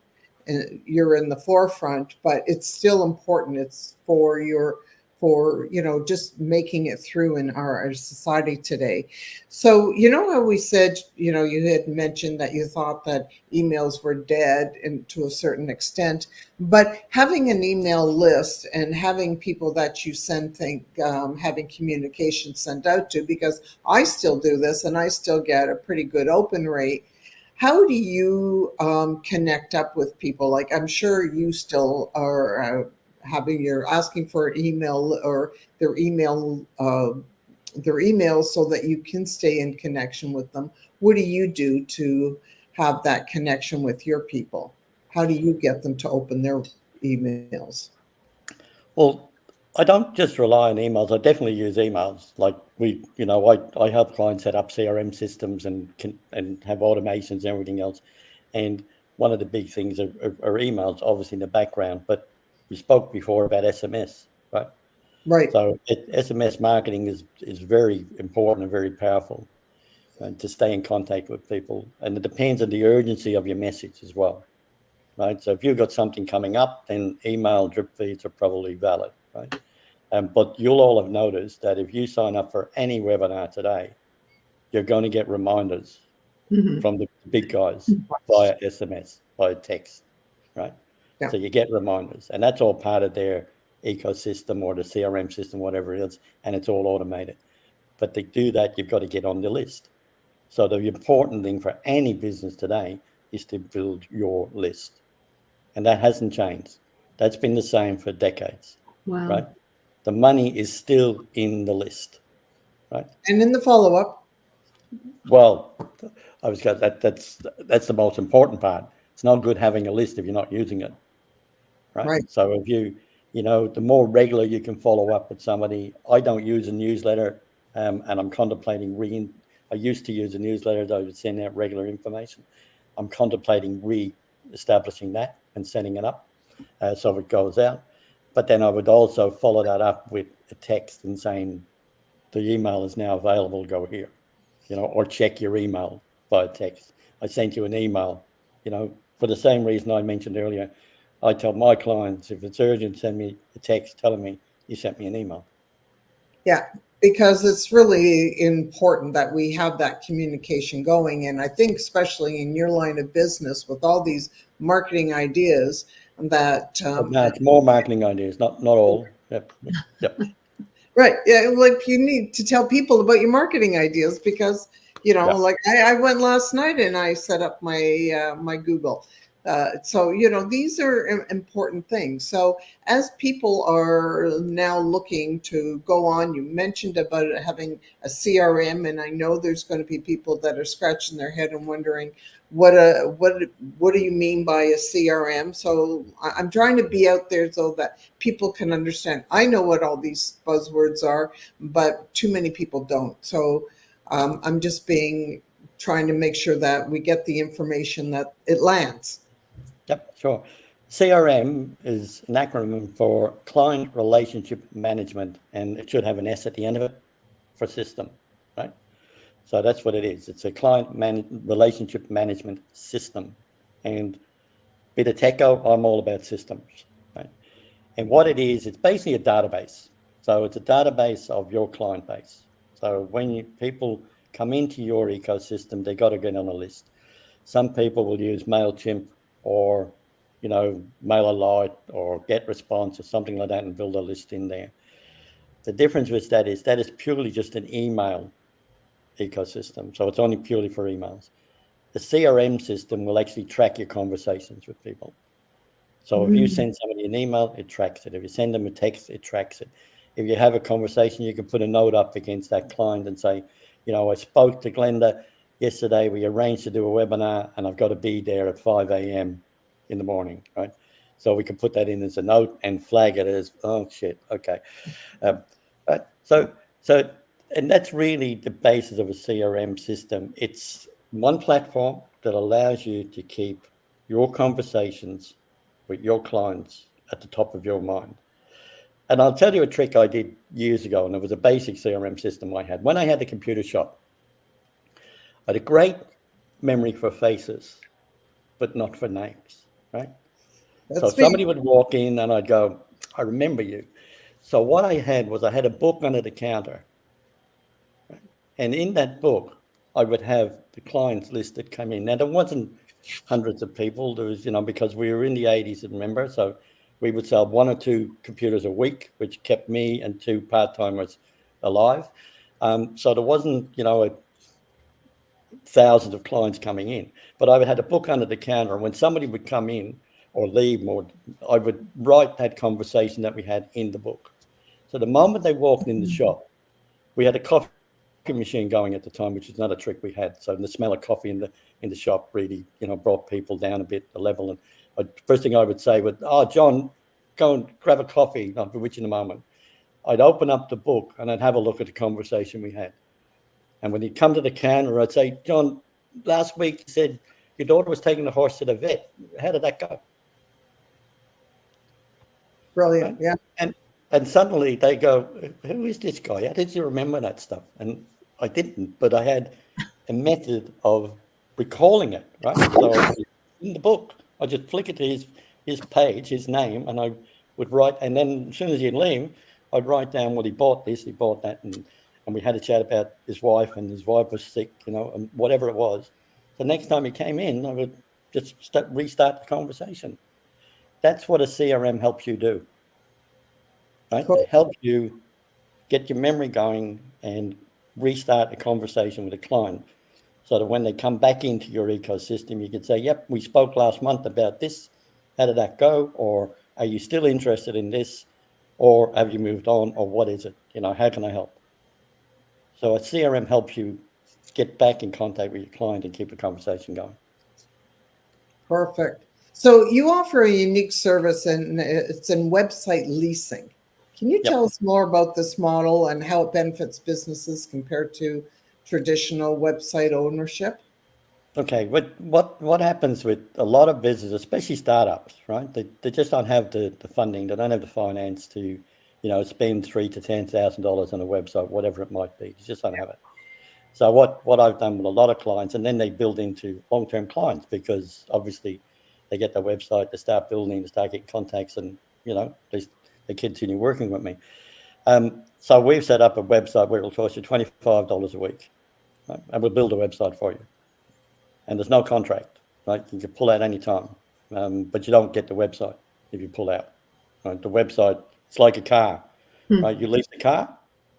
And you're in the forefront, but it's still important. It's for just making it through in our society today. So, how we said, you had mentioned that you thought that emails were dead and to a certain extent, but having an email list and having people that you having communication sent out to, because I still do this and I still get a pretty good open rate. How do you connect up with people? Like, I'm sure you still are you're asking for an email or their emails so that you can stay in connection with them. What do you do to have that connection with your people? How do you get them to open their emails? Well, I don't just rely on emails. I definitely use emails. Like I help clients set up CRM systems and have automations and everything else. And one of the big things are emails, obviously in the background. But we spoke before about SMS, right? Right. So SMS marketing is very important and very powerful, and to stay in contact with people. And it depends on the urgency of your message as well, right? So if you've got something coming up, then email drip feeds are probably valid, right? But you'll all have noticed that if you sign up for any webinar today, you're going to get reminders from the big guys via SMS, via text, right? Yeah. So you get reminders, and that's all part of their ecosystem or the CRM system, whatever it is, and it's all automated. But to do that, you've got to get on the list. So the important thing for any business today is to build your list. And that hasn't changed. That's been the same for decades. Wow. Right? The money is still in the list, right? And in the follow-up. Well, I was going that's the most important part. It's not good having a list if you're not using it, right? So if the more regular you can follow up with somebody. I don't use a newsletter, and I'm contemplating I used to use a newsletter that I would send out regular information. I'm contemplating re-establishing that and setting it up so it goes out. But then I would also follow that up with a text and saying the email is now available, go here, or check your email by text. I sent you an email, for the same reason I mentioned earlier. I tell my clients, if it's urgent, send me a text telling me you sent me an email. Yeah, because it's really important that we have that communication going. And I think especially in your line of business with all these marketing ideas that... no, it's more marketing ideas, not all. Yep. Right. Yeah, like you need to tell people about your marketing ideas because, like I went last night and I set up my my Google. So, these are important things. So as people are now looking to go on, you mentioned about having a CRM, and I know there's going to be people that are scratching their head and wondering, what do you mean by a CRM? So I'm trying to be out there so that people can understand. I know what all these buzzwords are, but too many people don't. So I'm just trying to make sure that we get the information that it lands. Yep, sure. CRM is an acronym for Client Relationship Management, and it should have an S at the end of it for system, right? So that's what it is. It's a relationship management system. And bit of techo, I'm all about systems, right? And what it is, it's basically a database. So it's a database of your client base. So when people come into your ecosystem, they got to get on a list. Some people will use MailChimp or, MailerLite or GetResponse or something like that and build a list in there. The difference with that is purely just an email ecosystem. So it's only purely for emails. The CRM system will actually track your conversations with people. So if you send somebody an email, it tracks it. If you send them a text, it tracks it. If you have a conversation, you can put a note up against that client and say, I spoke to Glenda yesterday. We arranged to do a webinar and I've got to be there at 5 a.m. in the morning, right? So we can put that in as a note and flag it as, oh, shit, okay. Right? So, and that's really the basis of a CRM system. It's one platform that allows you to keep your conversations with your clients at the top of your mind. And I'll tell you a trick I did years ago, and it was a basic CRM system I had. When I had the computer shop, I had a great memory for faces, but not for names, right? So That's me. somebody would walk in and I'd go, I remember you. So what I had a book under the counter. Right? And in that book, I would have the clients list that come in. Now, there wasn't hundreds of people. There was, because we were in the 80s, remember? So we would sell 1 or 2 computers a week, which kept me and 2 part-timers alive. So there wasn't, thousands of clients coming in. But I had a book under the counter, and when somebody would come in or leave, I would write that conversation that we had in the book. So the moment they walked in the shop, we had a coffee machine going at the time, which is another trick we had. So the smell of coffee in the shop really, brought people down a bit, the level. And first thing I would say would, oh, John, go and grab a coffee. I'll be with you in a moment. I'd open up the book and I'd have a look at the conversation we had. And when he'd come to the counter, I'd say, John, last week you said your daughter was taking the horse to the vet. How did that go? Brilliant. Right? Yeah. And suddenly they go, who is this guy? How did you remember that stuff? And I didn't, but I had a method of recalling it, right? So in the book, I just flick it to his page, his name, and I would write, and then as soon as he'd leave, I'd write down, well, he bought this, he bought that, and we had a chat about his wife, and his wife was sick, and whatever it was. The next time he came in, I would just restart the conversation. That's what a CRM helps you do, right? Cool. To help you get your memory going and restart a conversation with a client so that when they come back into your ecosystem, you can say, yep, we spoke last month about this. How did that go? Or are you still interested in this? Or have you moved on? Or what is it? How can I help? So a CRM helps you get back in contact with your client and keep a conversation going. Perfect. So you offer a unique service, and it's in website leasing. Can you tell us more about this model and how it benefits businesses compared to traditional website ownership? Okay, what happens with a lot of businesses, especially startups, right? They just don't have the funding, they don't have the finance to, spend $3,000 to $10,000 on a website, whatever it might be. They just don't have it. So what I've done with a lot of clients, and then they build into long-term clients because obviously they get their website, they start building, they start getting contacts, and they continue working with me. So we've set up a website where it'll cost you $25 a week, right? And we'll build a website for you. And there's no contract, right? You can pull out any time, but you don't get the website if you pull out. Right? The website, it's like a car, right? You lease the car,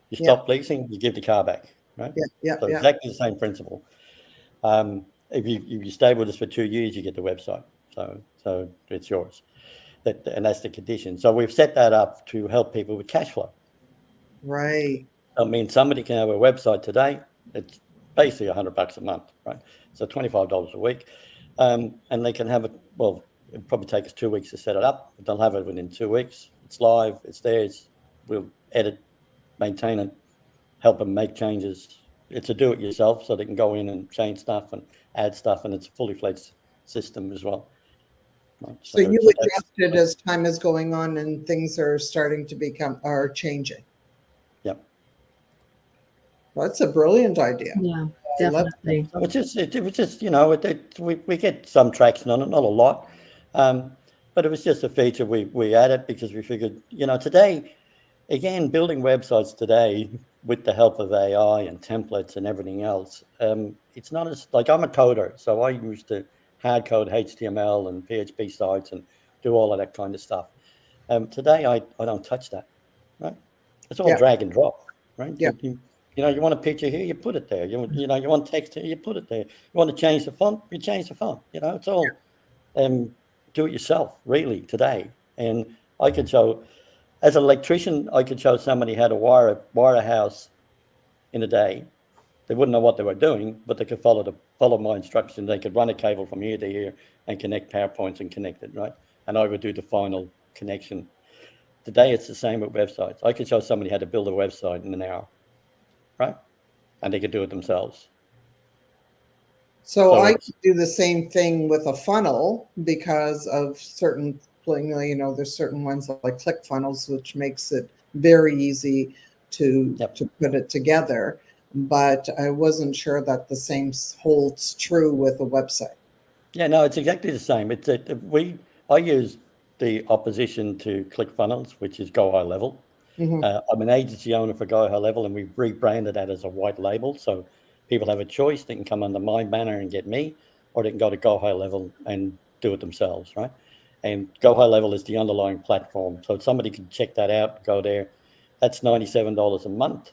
you stop leasing, you give the car back, right? So exactly the same principle. If you stay with us for 2 years, you get the website. So it's yours. And that's the condition. So we've set that up to help people with cash flow. Right. I mean, somebody can have a website today. It's basically $100 a month, right? So $25 a week. And they can have it, well, it'll probably take us 2 weeks to set it up, but they'll have it within 2 weeks. It's live, it's theirs. We'll edit, maintain it, help them make changes. It's a do-it-yourself, so they can go in and change stuff and add stuff, and it's a fully fledged system as well. Right? So you so adjust it as time is going on and things are starting to are changing. Yep. Well, that's a brilliant idea. Yeah, I love it. definitely. So it was just, we get some traction on it, not a lot, but it was just a feature we added because we figured, today, again, building websites today with the help of AI and templates and everything else, it's not as, like, I'm a coder, so I used to hard code HTML and PHP sites and do all of that kind of stuff. Today, I don't touch that, right? It's all Yeah, drag and drop, right? yeah. You want a picture here, you put it there. You want text here, you put it there. You want to change the font, you change the font. It's all do it yourself, really, today. And I could show, as an electrician, I could show somebody how to wire a house in a day. They wouldn't know what they were doing, but they could follow my instructions. They could run a cable from here to here and connect power points and connect it, right? And I would do the final connection. Today, it's the same with websites. I could show somebody how to build a website in an hour, right? And they could do it themselves. So I So could do the same thing with a funnel because of certain, there's certain ones like ClickFunnels, which makes it very easy to yep. put it together. But I wasn't sure that the same holds true with a website. Yeah, no, it's exactly the same. I use the opposition to ClickFunnels, which is Go High Level. Mm-hmm. I'm an agency owner for Go High Level, and we've rebranded that as a white label. So people have a choice. They can come under my banner and get me, or they can go to Go High Level and do it themselves, right? And Go High Level is the underlying platform. So somebody can check that out, go there. That's $97 a month,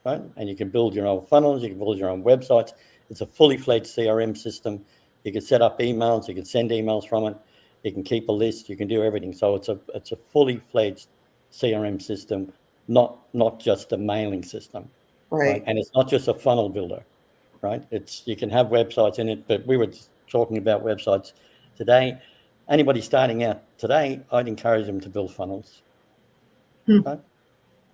right? And you can build your own funnels. You can build your own websites. It's a fully fledged CRM system. You can set up emails. You can send emails from it. You can keep a list. You can do everything. So it's a fully fledged CRM system, not just a mailing system, right? Right. And it's not just a funnel builder, right? You can have websites in it, but we were talking about websites today. Anybody starting out today, I'd encourage them to build funnels, right?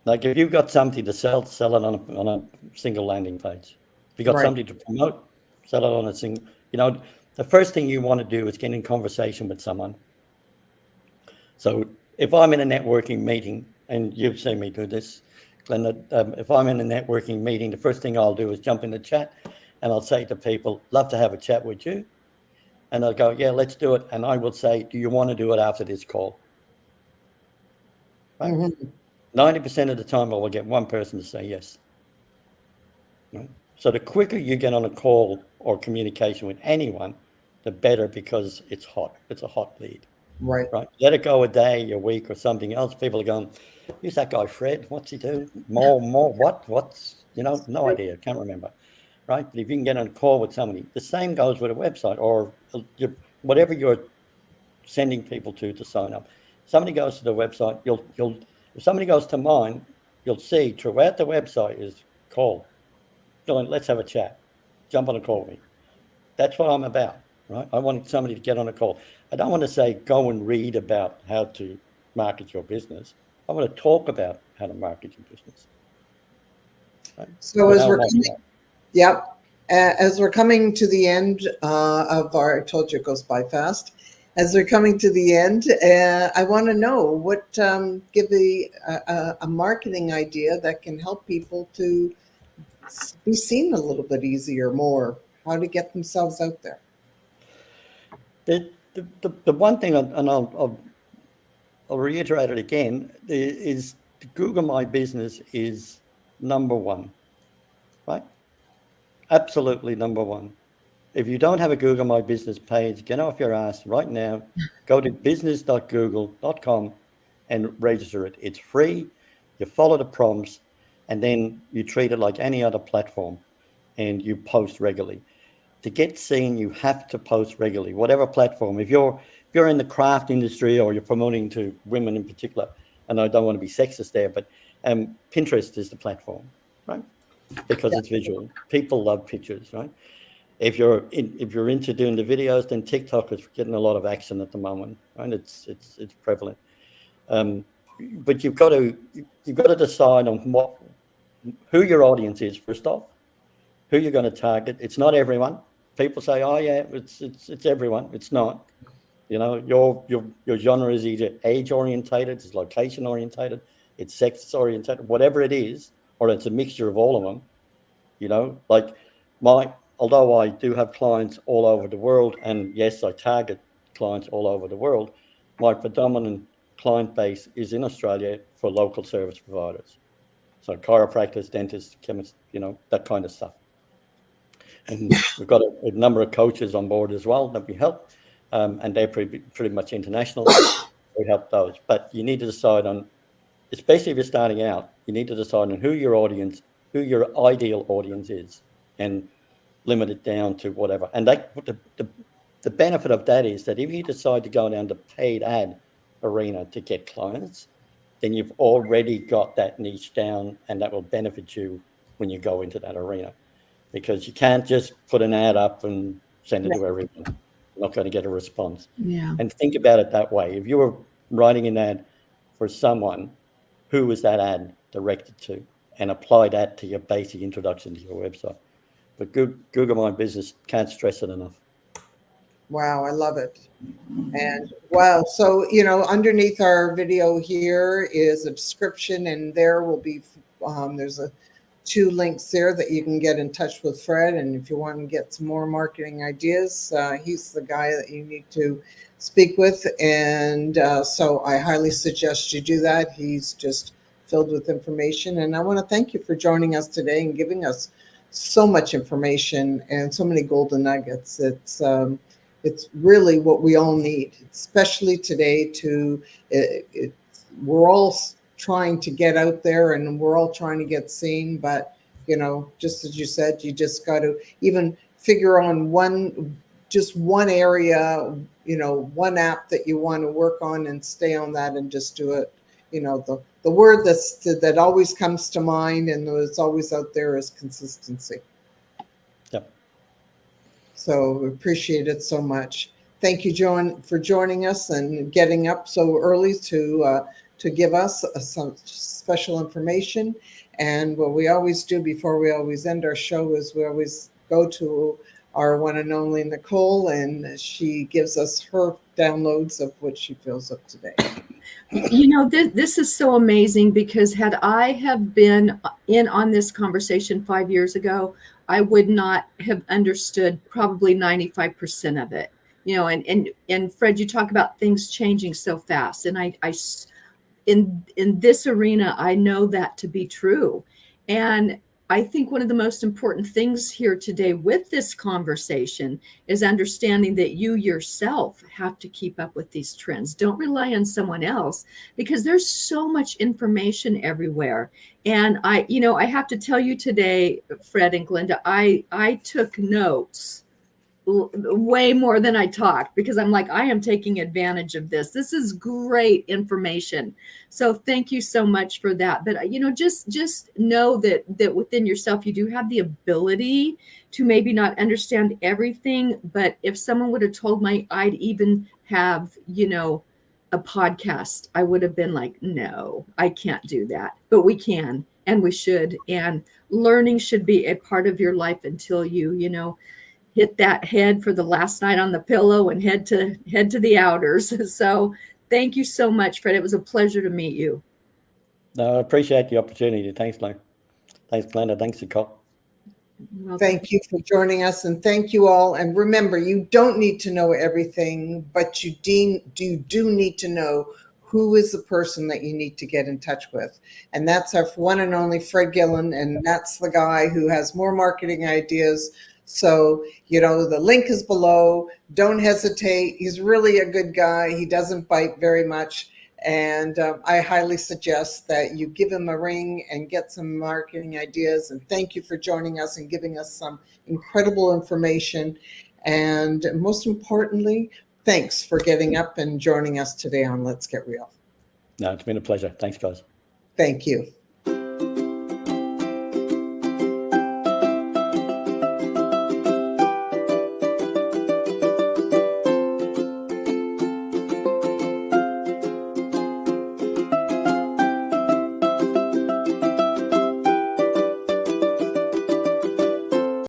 Like if you've got something to sell it on a single landing page. If you've got Right. something to promote, sell it on a single. The first thing you want to do is get in conversation with someone. So if I'm in a networking meeting, and you've seen me do this, Glenda, if I'm in a networking meeting, the first thing I'll do is jump in the chat and I'll say to people, love to have a chat with you. And they'll go, yeah, let's do it. And I will say, do you want to do it after this call? Right? Mm-hmm. 90% of the time, I will get one person to say yes. Right? So the quicker you get on a call or communication with anyone, the better, because it's hot. It's a hot lead. Right. Right. Let it go a day, a week, or something else. People are going, who's that guy, Fred? What's he do? More, what? What's, no idea. Can't remember. Right. But if you can get on a call with somebody, the same goes with a website or whatever you're sending people to sign up. Somebody goes to the website, if somebody goes to mine, you'll see throughout the website is call. Going, let's have a chat. Jump on a call with me. That's what I'm about, right? I want somebody to get on a call. I don't want to say, go and read about how to market your business. I want to talk about how to market your business. Right? So as we're as we're coming to the end of our, I told you it goes by fast. As we're coming to the end, I want to know what give a marketing idea that can help people to be seen a little bit easier, more, how to get themselves out there. The one thing, and I'll reiterate it again, is Google My Business is number one, right? Absolutely number one. If you don't have a Google My Business page, get off your ass right now. Go to business.google.com and register it. It's free. You follow the prompts, and then you treat it like any other platform, and you post regularly. To get seen, you have to post regularly, whatever platform. If you're in the craft industry or you're promoting to women in particular, and I don't want to be sexist there, but Pinterest is the platform, right? Because it's visual. People love pictures, right? If you're into doing the videos, then TikTok is getting a lot of action at the moment, right? It's prevalent. But you've got to decide on who your audience is first off, who you're going to target. It's not everyone. People say, oh yeah, it's everyone. It's not. You know, your genre is either age orientated, it's location orientated, it's sex orientated, whatever it is, or it's a mixture of all of them. You know, like although I do have clients all over the world, and yes, I target clients all over the world, my predominant client base is in Australia for local service providers. So chiropractors, dentists, chemists, you know, that kind of stuff. And we've got a number of coaches on board as well that we help, and they're pretty much international. We help those, but you need to decide on, especially if you're starting out, you need to decide on who your ideal audience is, and limit it down to whatever. And the benefit of that is that if you decide to go down the paid ad arena to get clients, then you've already got that niche down, and that will benefit you when you go into that arena, because you can't just put an ad up and send it to everyone. You're not going to get a response. Yeah. And think about it that way. If you were writing an ad for someone, who was that ad directed to? And apply that to your basic introduction to your website. But Google My Business, can't stress it enough. Wow, I love it. And wow, so, you know, underneath our video here is a description, and there will be, there's two links there that you can get in touch with Fred. And if you want to get some more marketing ideas, he's the guy that you need to speak with. And so I highly suggest you do that. He's just filled with information. And I want to thank you for joining us today and giving us so much information and so many golden nuggets. It's really what we all need, especially today. We're all trying to get out there, and we're all trying to get seen. But, you know, just as you said, you just got to even figure on one area, you know, one app that you want to work on, and stay on that and just do it. You know, the word that always comes to mind and it's always out there is consistency. Yep. So we appreciate it so much. Thank you, Joan, for joining us and getting up so early to give us some special information. And what we always do before we always end our show is we always go to our one and only Nicole, and she gives us her downloads of what she feels up today. You know, this is so amazing, because had I have been in on this conversation 5 years ago, I would not have understood probably 95% of it. You know, and Fred, you talk about things changing so fast, and I in this arena, I know that to be true. And I think one of the most important things here today with this conversation is understanding that you yourself have to keep up with these trends. Don't rely on someone else, because there's so much information everywhere. And I have to tell you today, Fred and Glenda, I took notes way more than I talked, because I'm like, I am taking advantage of this. This is great information. So thank you so much for that. But, you know, just know that within yourself, you do have the ability to maybe not understand everything. But if someone would have told me I'd even have, you know, a podcast, I would have been like, no, I can't do that. But we can, and we should. And learning should be a part of your life until you know, hit that head for the last night on the pillow and head to the outers. So thank you so much, Fred. It was a pleasure to meet you. No, I appreciate the opportunity. Thanks, Glenn. Thanks, Glenda. Thanks, Nicole. Thank you for joining us, and thank you all. And remember, you don't need to know everything, but you do need to know who is the person that you need to get in touch with. And that's our one and only Fred Gillen, and that's the guy who has more marketing ideas. So, you know, the link is below. Don't hesitate. He's really a good guy. He doesn't bite very much. And I highly suggest that you give him a ring and get some marketing ideas. And thank you for joining us and giving us some incredible information. And most importantly, thanks for getting up and joining us today on Let's Get Real. No, it's been a pleasure. Thanks, guys. Thank you.